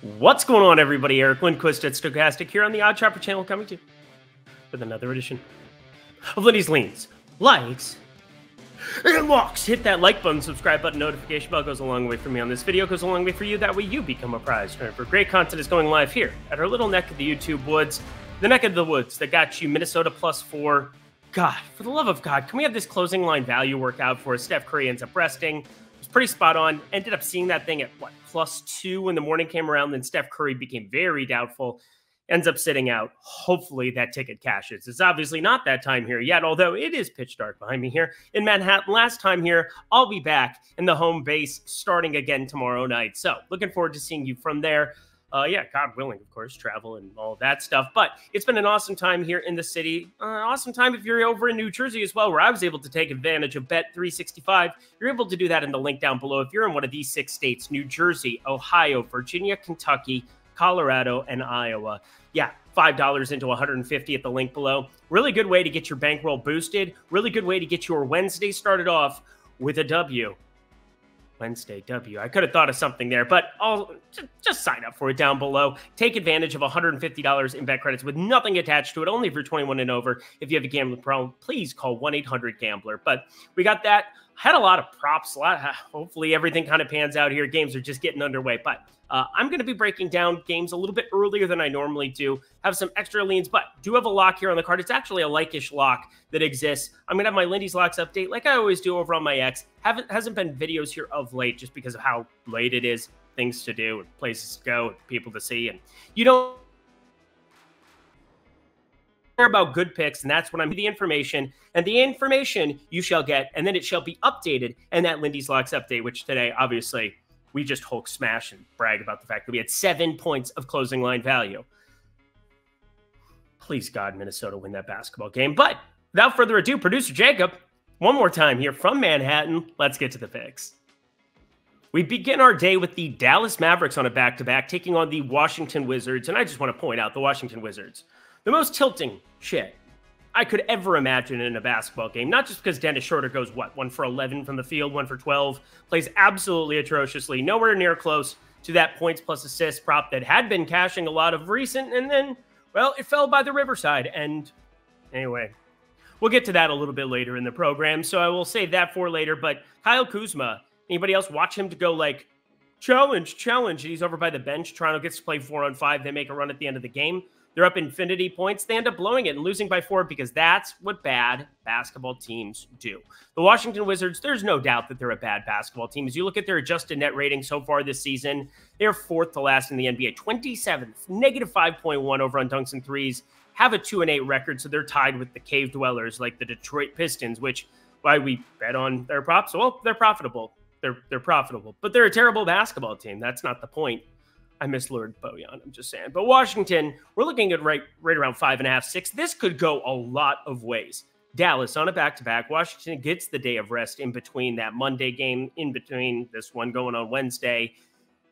What's going on, everybody? Eric Lindquist at Stochastic here on the Odd Chopper channel, coming to you with another edition of Lindy's Leans, Likes, and Walks. Hit that like button, subscribe button, notification bell goes a long way for me on this video, goes a long way for you. That way you become a prize. Remember, great content is going live here at our little neck of the YouTube woods, the neck of the woods that got you Minnesota +4. God, for the love of God, can we have this closing line value work out for us? Steph Curry ends up resting. Pretty spot on. Ended up seeing that thing at what, +2 when the morning came around. Then Steph Curry became very doubtful, ends up sitting out. Hopefully that ticket cashes. It's obviously not that time here yet, although it is pitch dark behind me here in Manhattan. Last time here, I'll be back in the home base starting again tomorrow night. So looking forward to seeing you from there. Yeah, God willing, of course, travel and all that stuff. But it's been an awesome time here in the city. Awesome time if you're over in New Jersey as well, where I was able to take advantage of Bet365. You're able to do that in the link down below. If you're in one of these 6 states, New Jersey, Ohio, Virginia, Kentucky, Colorado, and Iowa. Yeah, $5 into $150 at the link below. Really good way to get your bankroll boosted. Really good way to get your Wednesday started off with a W. Wednesday W. I could have thought of something there, but I'll just sign up for it down below. Take advantage of $150 in bet credits with nothing attached to it, only if you're 21 and over. If you have a gambling problem, please call 1-800-GAMBLER. But we got that. Had a lot of props. Hopefully everything kind of pans out here. Games are just getting underway, but I'm going to be breaking down games a little bit earlier than I normally do. Have some extra leans, but do have a lock here on the card. It's actually a like-ish lock that exists. I'm going to have my Lindy's Locks update like I always do over on my X. Hasn't been videos here of late just because of how late it is. Things to do, places to go, people to see, and you don't care about good picks, and that's when I'm the information, and the information you shall get, and then it shall be updated in that Lindy's Locks update, which today, obviously, we just Hulk smash and brag about the fact that we had 7 points of closing line value. Please, God, Minnesota win that basketball game. But without further ado, producer Jacob, one more time here from Manhattan. Let's get to the picks. We begin our day with the Dallas Mavericks on a back-to-back, taking on the Washington Wizards. And I just want to point out the Washington Wizards, the most tilting shit I could ever imagine in a basketball game. Not just because Dennis Schroeder goes, what, 1 for 11 from the field, 1 for 12, plays absolutely atrociously, nowhere near close to that points plus assists prop that had been cashing a lot of recent, and then, well, it fell by the riverside. And anyway, we'll get to that a little bit later in the program, so I will save that for later. But Kyle Kuzma, anybody else watch him to go like, challenge, challenge, and he's over by the bench. Toronto gets to play 4-on-5. They make a run at the end of the game. They're up infinity points. They end up blowing it and losing by 4 because that's what bad basketball teams do. The Washington Wizards, there's no doubt that they're a bad basketball team. As you look at their adjusted net rating so far this season, they're 4th to last in the NBA, 27th, -5.1 over on dunks and threes, have a 2-8 record, so they're tied with the cave dwellers like the Detroit Pistons, which why we bet on their props. Well, they're profitable. They're profitable, but they're a terrible basketball team. That's not the point. I miss Lord Bojan, I'm just saying. But Washington, we're looking at right around 5.5, 6. This could go a lot of ways. Dallas on a back-to-back. Washington gets the day of rest in between that Monday game, in between this one going on Wednesday.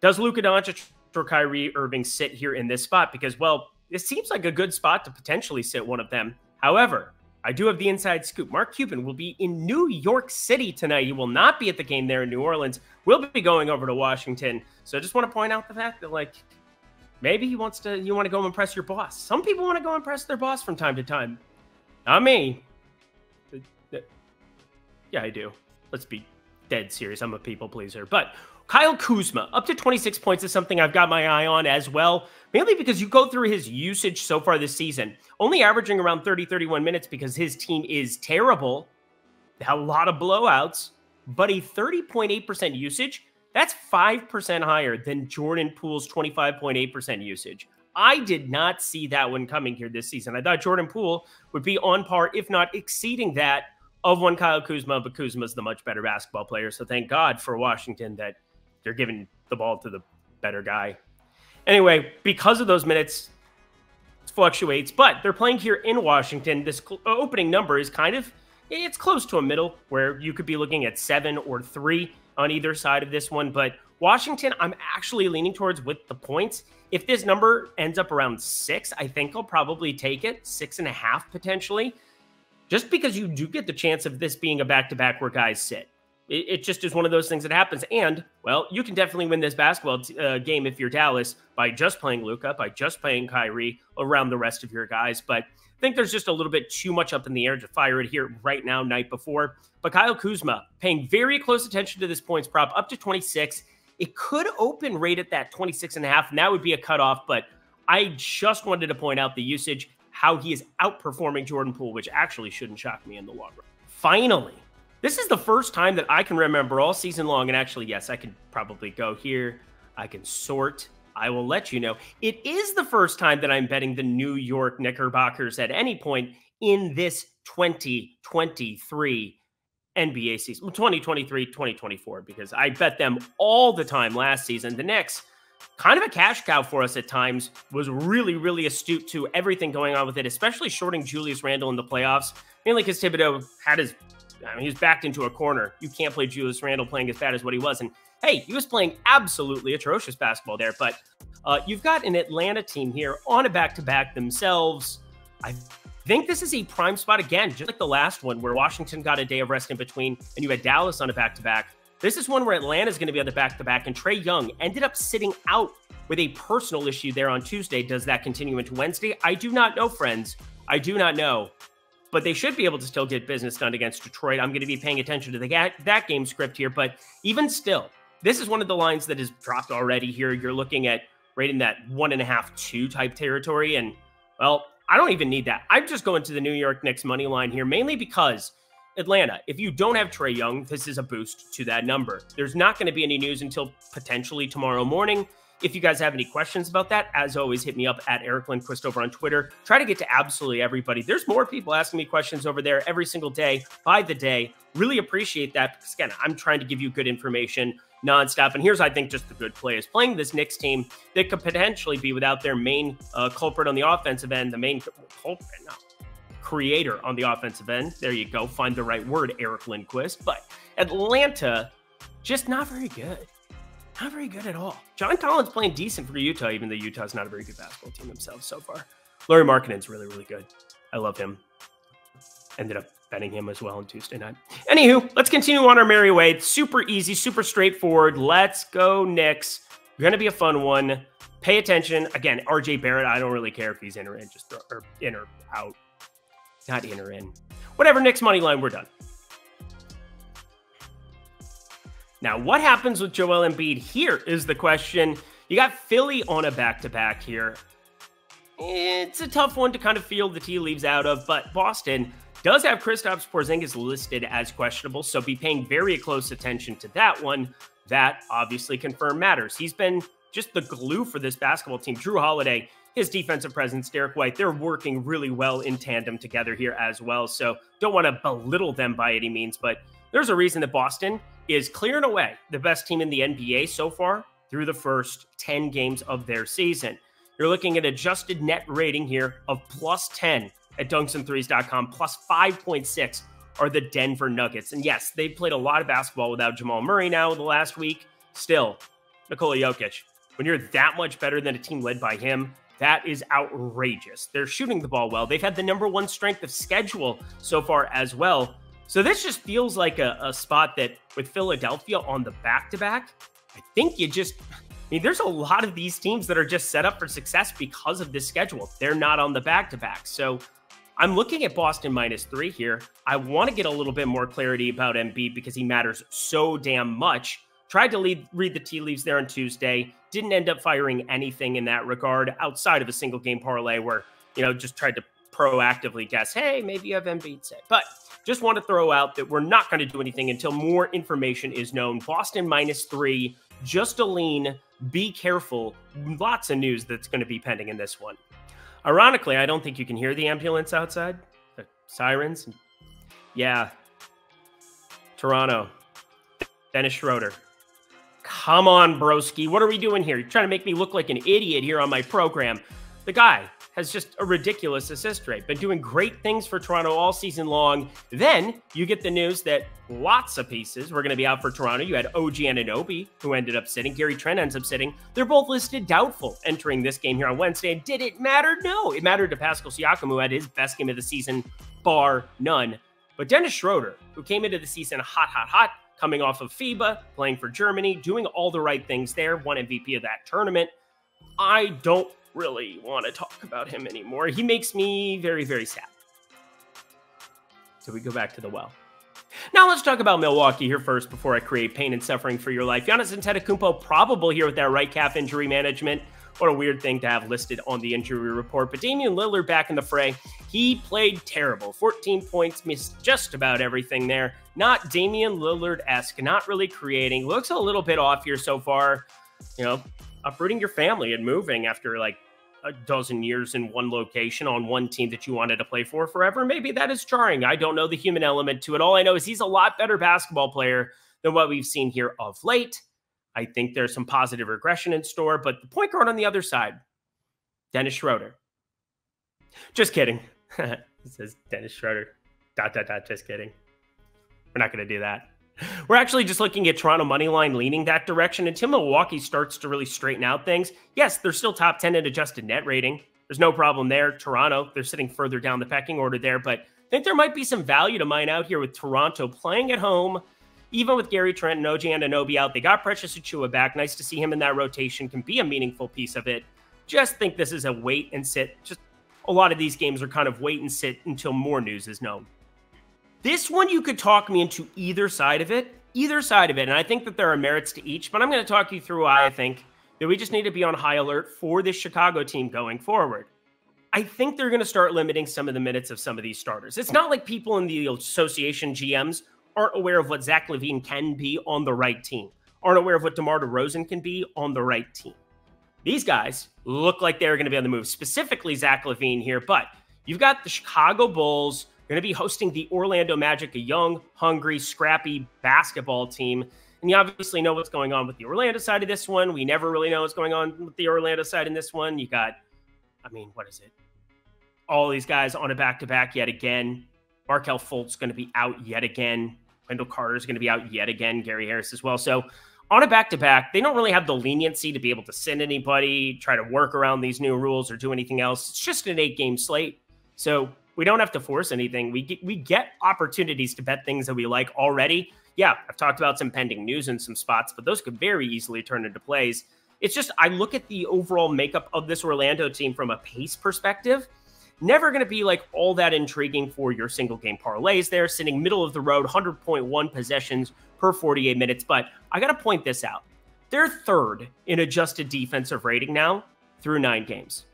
Does Luka Doncic or Kyrie Irving sit here in this spot? Because, well, it seems like a good spot to potentially sit one of them. However, I do have the inside scoop. Mark Cuban will be in New York City tonight. He will not be at the game there in New Orleans. We'll be going over to Washington. So I just want to point out the fact that, like, maybe you want to go impress your boss. Some people want to go impress their boss from time to time. Not me. Yeah, I do. Let's be dead serious. I'm a people pleaser. But Kyle Kuzma, up to 26 points is something I've got my eye on as well, mainly because you go through his usage so far this season, only averaging around 30, 31 minutes because his team is terrible. They had a lot of blowouts, but a 30.8% usage, that's 5% higher than Jordan Poole's 25.8% usage. I did not see that one coming here this season. I thought Jordan Poole would be on par, if not exceeding that, of one Kyle Kuzma, but Kuzma's the much better basketball player. So thank God for Washington that they're giving the ball to the better guy. Anyway, because of those minutes, it fluctuates, but they're playing here in Washington. This opening number is it's close to a middle where you could be looking at 7 or 3 on either side of this one. But Washington, I'm actually leaning towards with the points. If this number ends up around 6, I think I'll probably take it, 6.5 potentially, just because you do get the chance of this being a back-to-back where guys sit. It just is one of those things that happens. And, well, you can definitely win this basketball game if you're Dallas by just playing Luka, by just playing Kyrie around the rest of your guys. But I think there's just a little bit too much up in the air to fire it here right now, night before. But Kyle Kuzma, paying very close attention to this points prop, up to 26. It could open right at that 26.5, and that would be a cutoff. But I just wanted to point out the usage, how he is outperforming Jordan Poole, which actually shouldn't shock me in the long run. Finally, this is the first time that I can remember all season long, and actually, yes, I could probably go here. I can sort. I will let you know. It is the first time that I'm betting the New York Knickerbockers at any point in this 2023 NBA season, 2023-2024, because I bet them all the time last season. The Knicks, kind of a cash cow for us at times, was really, really astute to everything going on with it, especially shorting Julius Randle in the playoffs, mainly because Thibodeau had his... he was backed into a corner. You can't play Julius Randle playing as bad as what he was. And hey, he was playing absolutely atrocious basketball there. But you've got an Atlanta team here on a back-to-back themselves. I think this is a prime spot again, just like the last one where Washington got a day of rest in between and you had Dallas on a back-to-back. This is one where Atlanta is going to be on the back-to-back, and Trae Young ended up sitting out with a personal issue there on Tuesday. Does that continue into Wednesday? I do not know, friends. I do not know. But they should be able to still get business done against Detroit. I'm going to be paying attention to that game script here. But even still, this is one of the lines that is dropped already here. You're looking at right in that 1.5, 2 type territory. And, well, I don't even need that. I'm just going to the New York Knicks money line here, mainly because Atlanta, if you don't have Trae Young, this is a boost to that number. There's not going to be any news until potentially tomorrow morning. If you guys have any questions about that, as always, hit me up at Eric Lindquist over on Twitter. Try to get to absolutely everybody. There's more people asking me questions over there every single day, by the day. Really appreciate that because, again, I'm trying to give you good information nonstop. And here's, I think, just the good play is playing this Knicks team that could potentially be without their main culprit on the offensive end, the main creator on the offensive end. There you go. Find the right word, Eric Lindquist. But Atlanta, just not very good. Not very good at all. John Collins playing decent for Utah, even though Utah's not a very good basketball team themselves so far. Lauri Markkanen's really, really good. I love him. Ended up betting him as well on Tuesday night. Anywho, let's continue on our merry way. It's super easy, super straightforward. Let's go Knicks. Going to be a fun one. Pay attention. Again, RJ Barrett, I don't really care if he's in or in, just throw, or in or out. Not in or in. Whatever, Knicks money line, we're done. Now, what happens with Joel Embiid here is the question. You got Philly on a back-to-back here. It's a tough one to kind of feel the tea leaves out of, but Boston does have Kristaps Porzingis listed as questionable, so be paying very close attention to that one. That obviously confirmed matters. He's been just the glue for this basketball team. Drew Holiday, his defensive presence, Derek White, they're working really well in tandem together here as well, so don't want to belittle them by any means, but there's a reason that Boston is clearing away the best team in the NBA so far through the first 10 games of their season. You're looking at adjusted net rating here of plus 10 at dunksandthrees.com. Plus 5.6 are the Denver Nuggets. And yes, they've played a lot of basketball without Jamal Murray now the last week. Still, Nikola Jokic, when you're that much better than a team led by him, that is outrageous. They're shooting the ball well. They've had the #1 strength of schedule so far as well. So this just feels like a spot that with Philadelphia on the back-to-back, I think you just, there's a lot of these teams that are just set up for success because of this schedule. They're not on the back-to-back. So I'm looking at Boston -3 here. I want to get a little bit more clarity about Embiid because he matters so damn much. Tried to read the tea leaves there on Tuesday. Didn't end up firing anything in that regard outside of a single game parlay where, just tried to proactively guess, hey, maybe you have Embiid say. But just want to throw out that we're not going to do anything until more information is known. Boston -3, just a lean. Be careful. Lots of news that's going to be pending in this one. Ironically, I don't think you can hear the ambulance outside. The sirens. Yeah. Toronto. Dennis Schroeder. Come on, broski. What are we doing here? You're trying to make me look like an idiot here on my program. The guy has just a ridiculous assist rate. Been doing great things for Toronto all season long. Then you get the news that lots of pieces were going to be out for Toronto. You had OG Anunoby, who ended up sitting. Gary Trent ends up sitting. They're both listed doubtful entering this game here on Wednesday. And did it matter? No. It mattered to Pascal Siakam, who had his best game of the season, bar none. But Dennis Schroeder, who came into the season hot, coming off of FIBA, playing for Germany, doing all the right things there, won MVP of that tournament. I don't really want to talk about him anymore. He makes me very, very sad. So we go back to the well. Now let's talk about Milwaukee here first before I create pain and suffering for your life. Giannis Antetokounmpo probable here with that right calf injury management. What a weird thing to have listed on the injury report. But Damian Lillard back in the fray. He played terrible. 14 points, missed just about everything there. Not Damian Lillard-esque, not really creating. Looks a little bit off here so far. You know, uprooting your family and moving after like a dozen years in one location on one team that you wanted to play for forever. Maybe that is jarring. I don't know the human element to it. All I know is he's a lot better basketball player than what we've seen here of late. I think there's some positive regression in store, but the point guard on the other side, Dennis Schroeder. Just kidding. It says Dennis Schroeder, ... just kidding. We're not going to do that. We're actually just looking at Toronto money line leaning that direction until Milwaukee starts to really straighten out things. Yes, they're still top 10 in adjusted net rating. There's no problem there. Toronto, they're sitting further down the pecking order there, but I think there might be some value to mine out here with Toronto playing at home. Even with Gary Trent and OG Anunoby out, they got Precious Achiuwa back. Nice to see him in that rotation. Can be a meaningful piece of it. Just think this is a wait and sit. Just a lot of these games are kind of wait and sit until more news is known. This one, you could talk me into either side of it. And I think that there are merits to each, but I'm going to talk you through why I think that we just need to be on high alert for this Chicago team going forward. I think they're going to start limiting some of the minutes of some of these starters. It's not like people in the association GMs aren't aware of what Zach LaVine can be on the right team, aren't aware of what DeMar DeRozan can be on the right team. These guys look like they're going to be on the move, specifically Zach LaVine here, but you've got the Chicago Bulls going to be hosting the Orlando Magic, a young, hungry, scrappy basketball team. And you obviously know what's going on with the Orlando side of this one. We never really know what's going on with the Orlando side in this one. You got, what is it? All these guys on a back-to-back yet again. Markelle Fultz going to be out yet again. Wendell Carter is going to be out yet again. Gary Harris as well. So on a back-to-back, they don't really have the leniency to be able to send anybody, try to work around these new rules or do anything else. It's just an 8-game slate. So we don't have to force anything. We get opportunities to bet things that we like already. Yeah, I've talked about some pending news in some spots, but those could very easily turn into plays. It's just, I look at the overall makeup of this Orlando team from a pace perspective. Never going to be like all that intriguing for your single game parlays there, sitting middle of the road, 100.1 possessions per 48 minutes. But I got to point this out. They're third in adjusted defensive rating now through 9 games.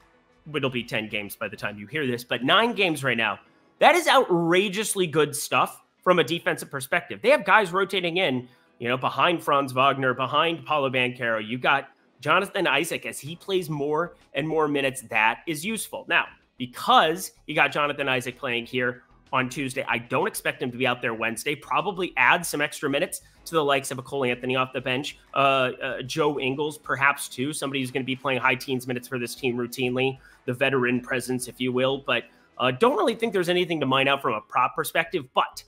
It'll be 10 games by the time you hear this, but 9 games right now. That is outrageously good stuff from a defensive perspective. They have guys rotating in, behind Franz Wagner, behind Paolo Banchero. You got Jonathan Isaac as he plays more and more minutes. That is useful. Now, because you got Jonathan Isaac playing here on Tuesday, I don't expect him to be out there Wednesday. Probably add some extra minutes to the likes of a Cole Anthony off the bench. Joe Ingles, perhaps too. Somebody who's going to be playing high teens minutes for this team routinely. The veteran presence, if you will. But don't really think there's anything to mine out from a prop perspective. But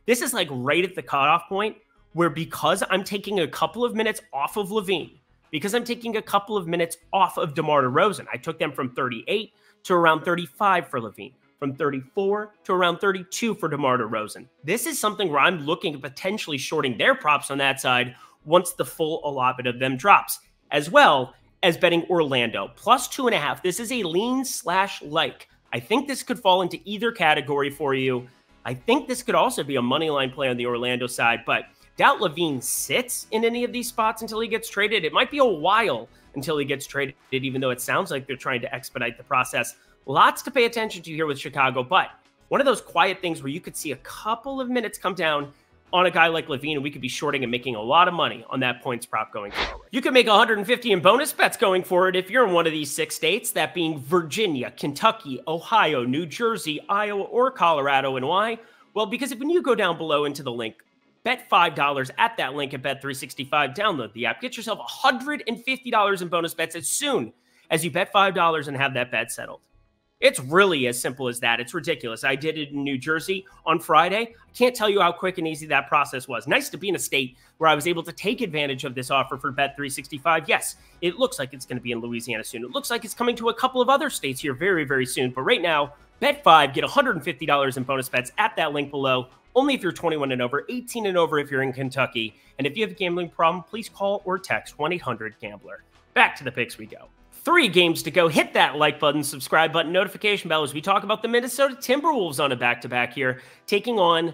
this is like right at the cutoff point where, because I'm taking a couple of minutes off of LaVine, because I'm taking a couple of minutes off of DeMar DeRozan, I took them from 38 to around 35 for LaVine, from 34 to around 32 for DeMar DeRozan. This is something where I'm looking at potentially shorting their props on that side once the full allotment of them drops, as well as betting Orlando plus 2.5. This is a lean/like. I think this could fall into either category for you. I think this could also be a money line play on the Orlando side, but doubt LaVine sits in any of these spots until he gets traded. It might be a while until he gets traded, even though it sounds like they're trying to expedite the process. Lots to pay attention to here with Chicago, but one of those quiet things where you could see a couple of minutes come down on a guy like LaVine, and we could be shorting and making a lot of money on that points prop going forward. You can make 150 in bonus bets going forward if you're in one of these 6 states, that being Virginia, Kentucky, Ohio, New Jersey, Iowa, or Colorado. And why? Well, because when you go down below into the link, bet $5 at that link at Bet365, download the app, get yourself $150 in bonus bets as soon as you bet $5 and have that bet settled. It's really as simple as that. It's ridiculous. I did it in New Jersey on Friday. I can't tell you how quick and easy that process was. Nice to be in a state where I was able to take advantage of this offer for Bet365. Yes, it looks like it's going to be in Louisiana soon. It looks like it's coming to a couple of other states here very, very soon. But right now, Bet 5, get $150 in bonus bets at that link below. Only if you're 21 and over, 18 and over if you're in Kentucky. And if you have a gambling problem, please call or text 1-800-GAMBLER. Back to the picks we go. 3 games to go. Hit that like button, subscribe button, notification bell as we talk about the Minnesota Timberwolves on a back-to-back here, taking on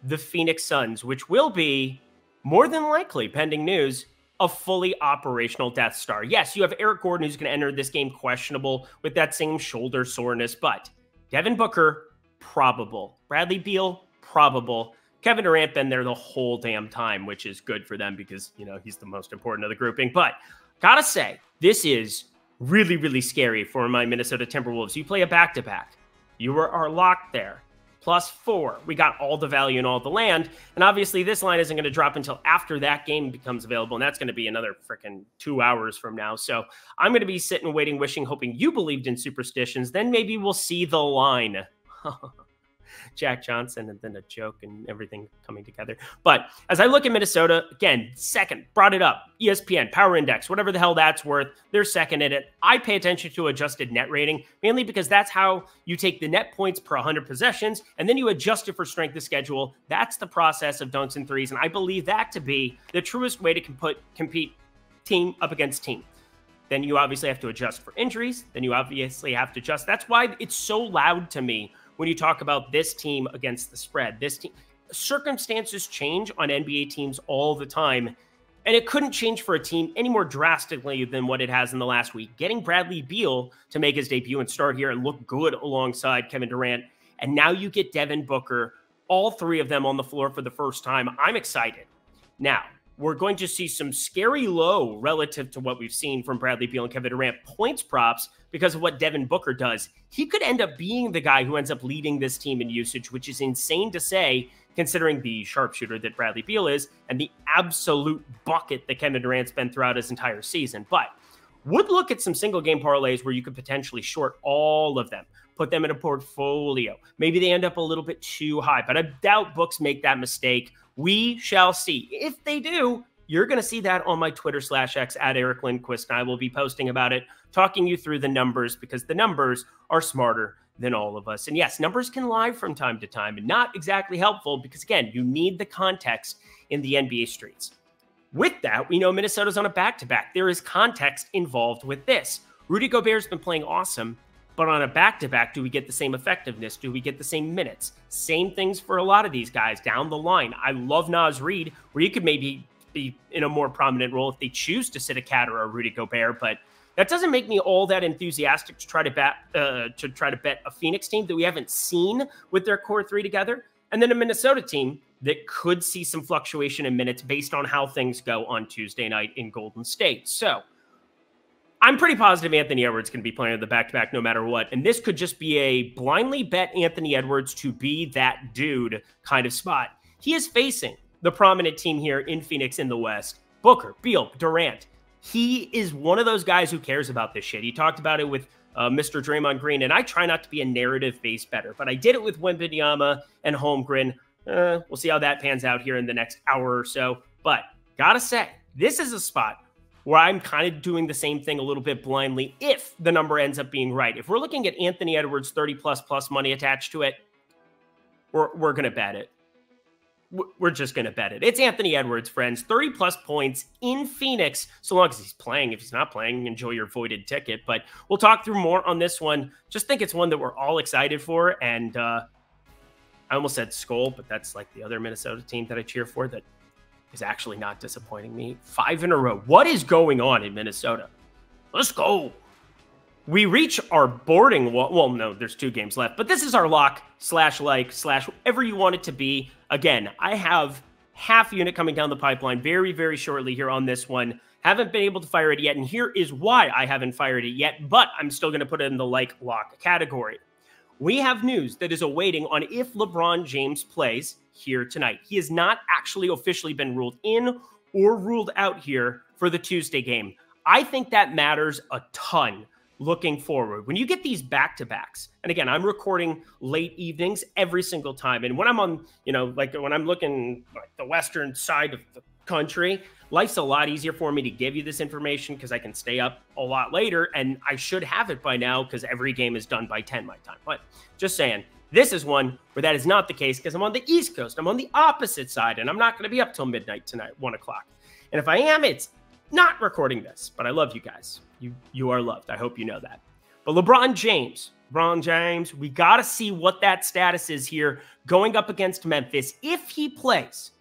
the Phoenix Suns, which will be, more than likely, pending news, a fully operational Death Star. Yes, you have Eric Gordon, who's going to enter this game questionable with that same shoulder soreness, but Devin Booker, probable. Bradley Beal, probable. Kevin Durant been there the whole damn time, which is good for them because, you know, he's the most important of the grouping. But gotta say, this is really, really scary for my Minnesota Timberwolves. You play a back-to-back. You are locked there. +4. We got all the value and all the land. And obviously, this line isn't going to drop until after that game becomes available. And that's going to be another freaking 2 hours from now. So I'm going to be sitting, waiting, wishing, hoping you believed in superstitions. Then maybe we'll see the line. Jack Johnson and then a joke and everything coming together. But as I look at Minnesota, again, second, brought it up, ESPN, Power Index, whatever the hell that's worth, they're second in it. I pay attention to adjusted net rating, mainly because that's how you take the net points per 100 possessions, and then you adjust it for strength of schedule. That's the process of dunks and threes, and I believe that to be the truest way to compete team up against team. Then you obviously have to adjust for injuries. Then you obviously have to adjust. That's why it's so loud to me when you talk about this team against the spread. This team, circumstances change on NBA teams all the time, and it couldn't change for a team any more drastically than what it has in the last week. Getting Bradley Beal to make his debut and start here and look good alongside Kevin Durant, and now you get Devin Booker, all 3 of them on the floor for the first time. I'm excited. Now, we're going to see some scary low relative to what we've seen from Bradley Beal and Kevin Durant points props because of what Devin Booker does. He could end up being the guy who ends up leading this team in usage, which is insane to say considering the sharpshooter that Bradley Beal is and the absolute bucket that Kevin Durant's been throughout his entire season. But would look at some single game parlays where you could potentially short all of them, put them in a portfolio. Maybe they end up a little bit too high, but I doubt books make that mistake. We shall see. If they do, you're going to see that on my Twitter/X at Eric Lindquist, and I will be posting about it, talking you through the numbers because the numbers are smarter than all of us. And yes, numbers can lie from time to time and not exactly helpful because, again, you need the context in the NBA streets. With that, we know Minnesota's on a back-to-back. There is context involved with this. Rudy Gobert's been playing awesome, but on a back-to-back, do we get the same effectiveness? Do we get the same minutes? Same things for a lot of these guys down the line. I love Naz Reid, where you could maybe be in a more prominent role if they choose to sit a Cat or a Rudy Gobert, but that doesn't make me all that enthusiastic to try to bet a Phoenix team that we haven't seen with their core 3 together, and then a Minnesota team that could see some fluctuation in minutes based on how things go on Tuesday night in Golden State. So I'm pretty positive Anthony Edwards can be playing the back-to-back no matter what, and this could just be a blindly bet Anthony Edwards to be that dude kind of spot. He is facing the prominent team here in Phoenix in the West. Booker, Beal, Durant. He is one of those guys who cares about this shit. He talked about it with Mr. Draymond Green, and I try not to be a narrative-based bettor, but I did it with Wembanyama and Holmgren. We'll see how that pans out here in the next hour or so. But gotta say, this is a spot where I'm kind of doing the same thing a little bit blindly if the number ends up being right. If we're looking at Anthony Edwards 30+ money attached to it, we're going to bet it. We're just going to bet it. It's Anthony Edwards, friends. 30+ points in Phoenix, so long as he's playing. If he's not playing, enjoy your voided ticket. But we'll talk through more on this one. Just think it's one that we're all excited for. And I almost said Skull, but that's like the other Minnesota team that I cheer for that is actually not disappointing me. 5 in a row. What is going on in Minnesota? Let's go. We reach our boarding wall. Well, no, there's 2 games left, but this is our lock/like/whatever you want it to be. Again, I have half unit coming down the pipeline very, very shortly here on this one. Haven't been able to fire it yet, and here is why I haven't fired it yet, but I'm still going to put it in the like-lock category. We have news that is awaiting on if LeBron James plays here tonight. He has not actually officially been ruled in or ruled out here for the Tuesday game. I think that matters a ton looking forward. When you get these back-to-backs, and again, I'm recording late evenings every single time. And when I'm on, like when I'm looking like the western side of the country, life's a lot easier for me to give you this information because I can stay up a lot later, and I should have it by now because every game is done by 10 my time. But just saying, this is one where that is not the case because I'm on the East Coast. I'm on the opposite side, and I'm not going to be up till midnight tonight, 1 o'clock. And if I am, it's not recording this, but I love you guys. You are loved. I hope you know that. But LeBron James, we got to see what that status is here going up against Memphis. If he plays,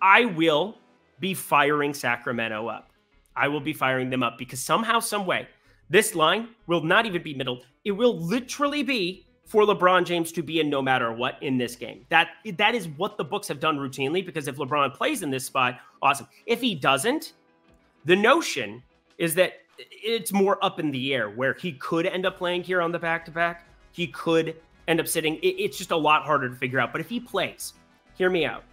I will be firing Sacramento up. I will be firing them up because somehow, some way, this line will not even be middle. It will literally be for LeBron James to be in no matter what in this game. That is what the books have done routinely, because if LeBron plays in this spot, awesome. If he doesn't, the notion is that it's more up in the air where he could end up playing here on the back-to-back. He could end up sitting. It's just a lot harder to figure out. But if he plays, hear me out.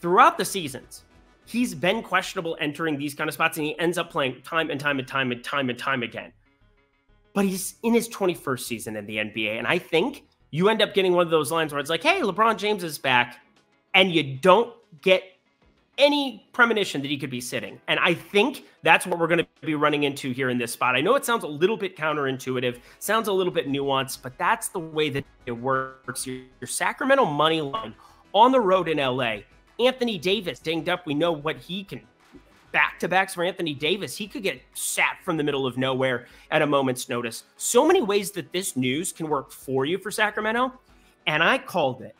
Throughout the seasons, he's been questionable entering these kind of spots, and he ends up playing time and time again. But he's in his 21st season in the NBA, and I think you end up getting one of those lines where it's like, hey, LeBron James is back, and you don't get any premonition that he could be sitting. And I think that's what we're going to be running into here in this spot. I know it sounds a little bit counterintuitive, sounds a little bit nuanced, but that's the way that it works. Your Sacramento money line on the road in LA. Anthony Davis dinged up. We know what he can. Back-to-backs for Anthony Davis. He could get sat from the middle of nowhere at a moment's notice. So many ways that this news can work for you for Sacramento. And I called it.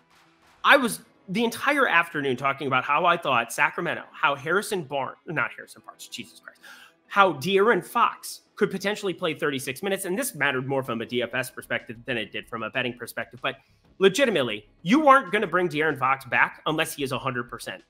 I was the entire afternoon talking about how I thought Sacramento, how how De'Aaron Fox could potentially play 36 minutes. And this mattered more from a DFS perspective than it did from a betting perspective. But legitimately, you aren't going to bring De'Aaron Fox back unless he is 100%.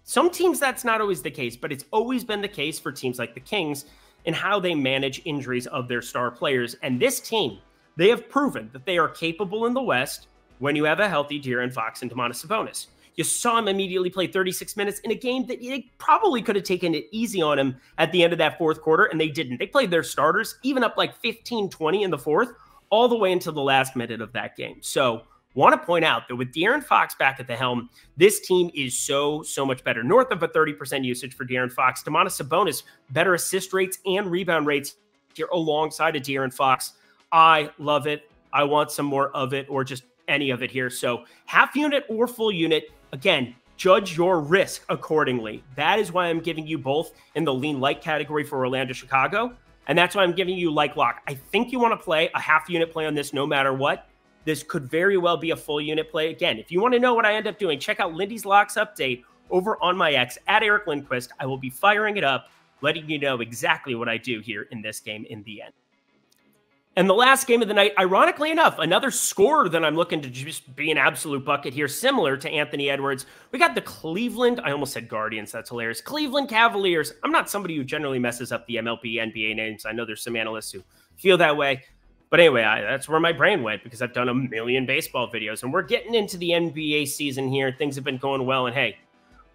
Some teams, that's not always the case, but it's always been the case for teams like the Kings in how they manage injuries of their star players. And this team, they have proven that they are capable in the West when you have a healthy De'Aaron Fox and Domantas Sabonis. You saw him immediately play 36 minutes in a game that they probably could have taken it easy on him at the end of that fourth quarter, and they didn't. They played their starters, even up like 15-20 in the fourth, all the way until the last minute of that game. So, want to point out that with De'Aaron Fox back at the helm, this team is so much better. North of a 30% usage for De'Aaron Fox. Domantas Sabonis, better assist rates and rebound rates here alongside of De'Aaron Fox. I love it. I want some more of it, or just any of it here. So half unit or full unit, again, judge your risk accordingly. That is why I'm giving you both in the lean light category for Orlando, Chicago. And that's why I'm giving you like lock. I think you want to play a half unit play on this no matter what. This could very well be a full unit play. Again, if you want to know what I end up doing, check out Lindy's Locks update over on my X at Eric Lindquist. I will be firing it up, letting you know exactly what I do here in this game in the end. And the last game of the night, ironically enough, another scorer that I'm looking to just be an absolute bucket here, similar to Anthony Edwards. We got the Cleveland, I almost said Guardians, that's hilarious. Cleveland Cavaliers. I'm not somebody who generally messes up the MLB, NBA names. I know there's some analysts who feel that way. But anyway, that's where my brain went because I've done a million baseball videos. And we're getting into the NBA season here. Things have been going well. And hey,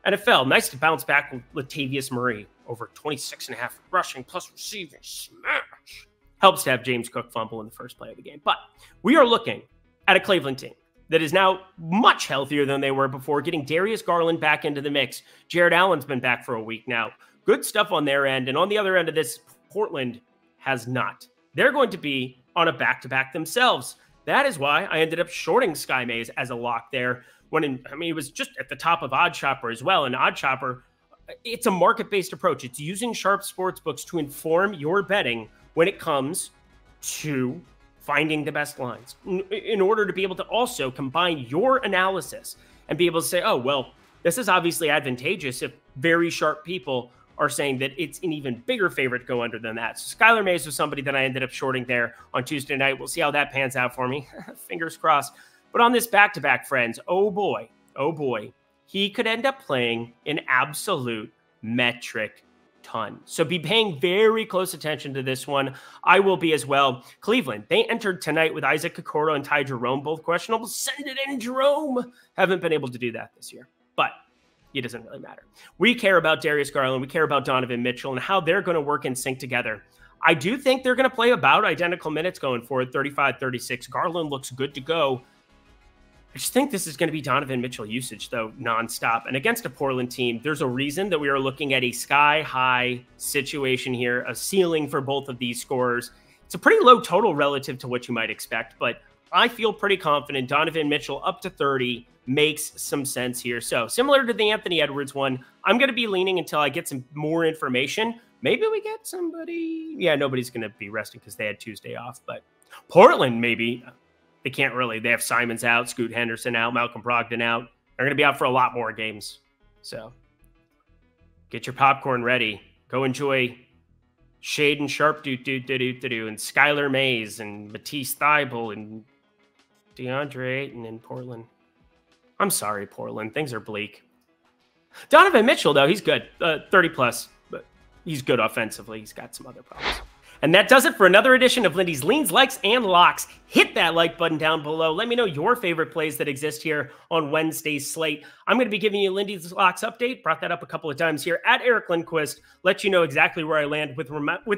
NFL, nice to bounce back with Latavius Murray. Over 26.5 rushing plus receiving. Smash. Helps to have James Cook fumble in the first play of the game. But we are looking at a Cleveland team that is now much healthier than they were before, getting Darius Garland back into the mix. Jared Allen's been back for a week now. Good stuff on their end. And on the other end of this, Portland has not. They're going to be on a back-to-back themselves. That is why I ended up shorting Sky Mays as a lock there. It was just at the top of Odd Chopper as well. And Odd Chopper, it's a market-based approach. It's using sharp sportsbooks to inform your betting when it comes to finding the best lines, in order to be able to also combine your analysis and be able to say, oh, well, this is obviously advantageous if very sharp people are saying that it's an even bigger favorite to go under than that. So Skylar Mays was somebody that I ended up shorting there on Tuesday night. We'll see how that pans out for me. Fingers crossed. But on this back-to-back, friends, oh boy, he could end up playing an absolute metric ton. So be paying very close attention to this one. I will be as well. Cleveland, they entered tonight with Isaac Okoro and Ty Jerome, both questionable. Send it in, Jerome. Haven't been able to do that this year, but it doesn't really matter. We care about Darius Garland. We care about Donovan Mitchell and how they're going to work in sync together. I do think they're going to play about identical minutes going forward, 35-36. Garland looks good to go. I just think this is going to be Donovan Mitchell usage, though, nonstop. And against a Portland team, there's a reason that we are looking at a sky-high situation here, a ceiling for both of these scorers. It's a pretty low total relative to what you might expect, but I feel pretty confident Donovan Mitchell up to 30 makes some sense here. So similar to the Anthony Edwards one, I'm going to be leaning until I get some more information. Maybe we get somebody. Yeah, nobody's going to be resting because they had Tuesday off, but Portland maybe. They can't really. They have Simons out, Scoot Henderson out, Malcolm Brogdon out. They're going to be out for a lot more games. So get your popcorn ready. Go enjoy Shaden Sharp and Skylar Mays and Matisse Thybulle and DeAndre Ayton in Portland. I'm sorry, Portland. Things are bleak. Donovan Mitchell, though, he's good. 30 plus, but he's good offensively. He's got some other problems. And that does it for another edition of Lindy's Leans, Likes, and Locks. Hit that like button down below. Let me know your favorite plays that exist here on Wednesday's slate. I'm going to be giving you Lindy's Locks update. Brought that up a couple of times here at Eric Lindquist. Let you know exactly where I land with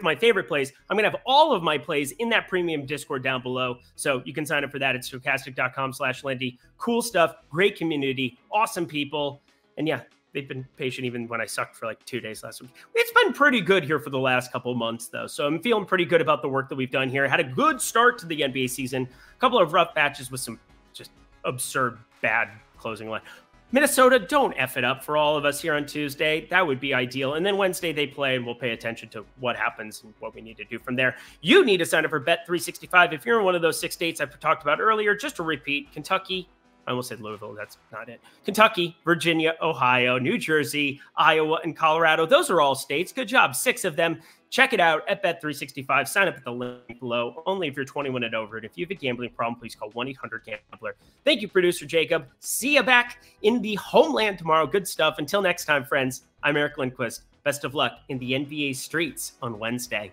my favorite plays. I'm going to have all of my plays in that premium Discord down below. So you can sign up for that at stokastic.com/Lindy. Cool stuff. Great community. Awesome people. And yeah, they've been patient even when I sucked for like 2 days last week. It's been pretty good here for the last couple of months, though. So I'm feeling pretty good about the work that we've done here. Had a good start to the NBA season. A couple of rough matches with some just absurd bad closing line. Minnesota, don't F it up for all of us here on Tuesday. That would be ideal. And then Wednesday they play, and we'll pay attention to what happens and what we need to do from there. You need to sign up for Bet365. If you're in one of those 6 states I've talked about earlier, just to repeat, Kentucky, I almost said Louisville. That's not it. Kentucky, Virginia, Ohio, New Jersey, Iowa, and Colorado. Those are all states. Good job. 6 of them. Check it out at Bet365. Sign up at the link below. Only if you're 21 and over. And if you have a gambling problem, please call 1-800-GAMBLER. Thank you, producer Jacob. See you back in the homeland tomorrow. Good stuff. Until next time, friends, I'm Eric Lindquist. Best of luck in the NBA streets on Wednesday.